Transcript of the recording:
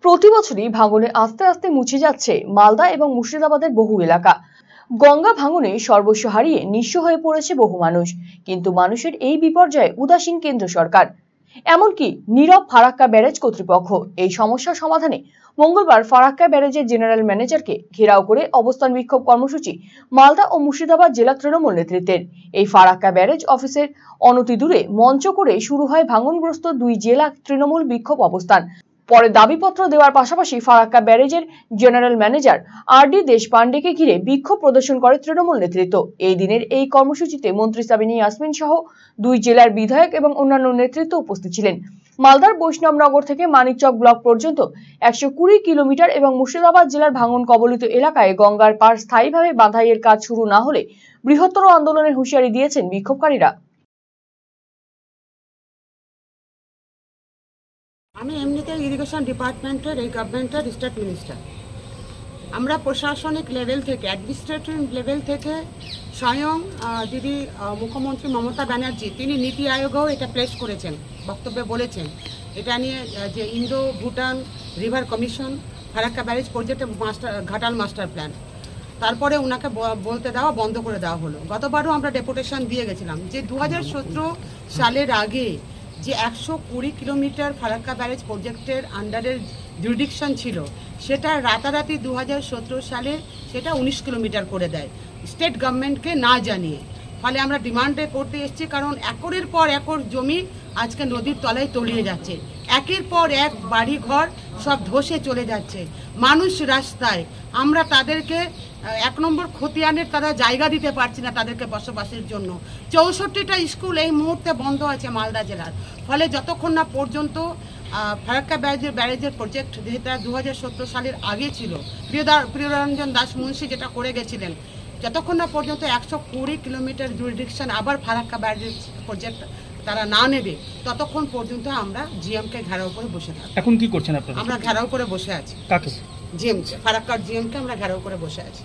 প্রতি বছরই ভাঙনে আস্তে আস্তে মুছে যাচ্ছে মালদা এবং মুর্শিদাবাদের বহু এলাকা। গঙ্গা ভাঙনে সর্বস্ব হারিয়ে নিঃস্ব হয়ে পড়েছে বহু মানুষ। কিন্তু মানুষের এই বিপর্যয়ে উদাসীন কেন্দ্র সরকার, এমনকি নীরব ফারাক্কা ব্যারেজ কর্তৃপক্ষ। এই সমস্যার সমাধানে মঙ্গলবার ফারাক্কা ব্যারেজের জেনারেল ম্যানেজারকে ঘেরাও করে অবস্থান বিক্ষোভ কর্মসূচি মালদা ও মুর্শিদাবাদ জেলা তৃণমূল নেতৃত্বের। এই ফারাক্কা ব্যারেজ অফিসের অনতি দূরে মঞ্চ করে শুরু হয় ভাঙনগ্রস্ত দুই জেলা তৃণমূল বিক্ষোভ অবস্থান। পরে দাবিপত্র দেওয়ার পাশাপাশি ফারাক্কা ব্যারেজের জেনারেল ম্যানেজার আর.ডি. দেশপান্ডেকে ঘিরে বিক্ষোভ প্রদর্শন করে তৃণমূল নেতৃত্ব। এই দিনের এই কর্মসূচিতে মন্ত্রী সাবিনা ইয়াসমিন সহ দুই জেলার বিধায়ক এবং অন্যান্য নেতৃত্ব উপস্থিত ছিলেন। মালদার বৈষ্ণবনগর থেকে মানিকচক ব্লক পর্যন্ত 120 কিলোমিটার এবং মুর্শিদাবাদ জেলার ভাঙন কবলিত এলাকায় গঙ্গার পাড় স্থায়ীভাবে বাঁধাইয়ের কাজ শুরু না হলে বৃহত্তর আন্দোলনের হুঁশিয়ারি দিয়েছেন বিক্ষোভকারীরা। আমি এমনিতে ইরিগেশন ডিপার্টমেন্টের এই গভর্নমেন্টের স্টেট মিনিস্টার। আমরা প্রশাসনিক লেভেল থেকে, অ্যাডমিনিস্ট্রেটিভ লেভেল থেকে স্বয়ং দিদি মুখ্যমন্ত্রী মমতা ব্যানার্জি তিনি নীতি আয়োগেও এটা প্লেস করেছেন, বক্তব্যে বলেছেন এটা নিয়ে যে Indo Bhutan river commission Farakka barrage প্রজেক্টের ঘাটাল মাস্টার প্ল্যান, তারপরে ওনাকে বলতে দেওয়া বন্ধ করে দেওয়া হলো। গতবারও আমরা ডেপুটেশন দিয়ে গেছিলাম যে 2017 সালের আগে যে 120 কিলোমিটার ফারাক্কা ব্যারেজ প্রজেক্টের আন্ডারের জুরিডিকশন ছিল সেটা রাতারাতি 2017 সালে সেটা 19 কিলোমিটার করে দেয় স্টেট গভর্নমেন্টকে না জানিয়ে। ফলে আমরা ডিমান্ডে করতে এসেছি, কারণ একরের পর একর জমি আজকে নদীর তলায় তলিয়ে যাচ্ছে, একের পর এক বাড়ি ঘর সব ধসে চলে যাচ্ছে, মানুষ রাস্তায়। আমরা তাদেরকে 1 নম্বর খতিয়ানের তারা জায়গা দিতে পারছি না তাদেরকে বসবাসের জন্য। 64টা স্কুল এই মুহূর্তে বন্ধ আছে মালদা জেলার। ফলে যতক্ষণ না পর্যন্ত ফারাক্কা ব্যারেজের প্রজেক্ট যেটা 2017 সালের আগে ছিল, প্রিয়রঞ্জন দাস মুন্সি যেটা করে গেছিলেন, যতক্ষণ না পর্যন্ত 120 কিলোমিটার জুরিডিকশন আবার ফারাক্কা ব্যারেজ প্রজেক্ট তারা না নেবে, ততক্ষণ পর্যন্ত আমরা জিএমকে ঘেরাও করে বসে থাকি। এখন কি করছেন আপনারা? আমরা ঘেরাও করে বসে আছি। কাকে? জিএম, ফারাক্কার জিএমকে আমরা ঘেরাও করে বসে আছি।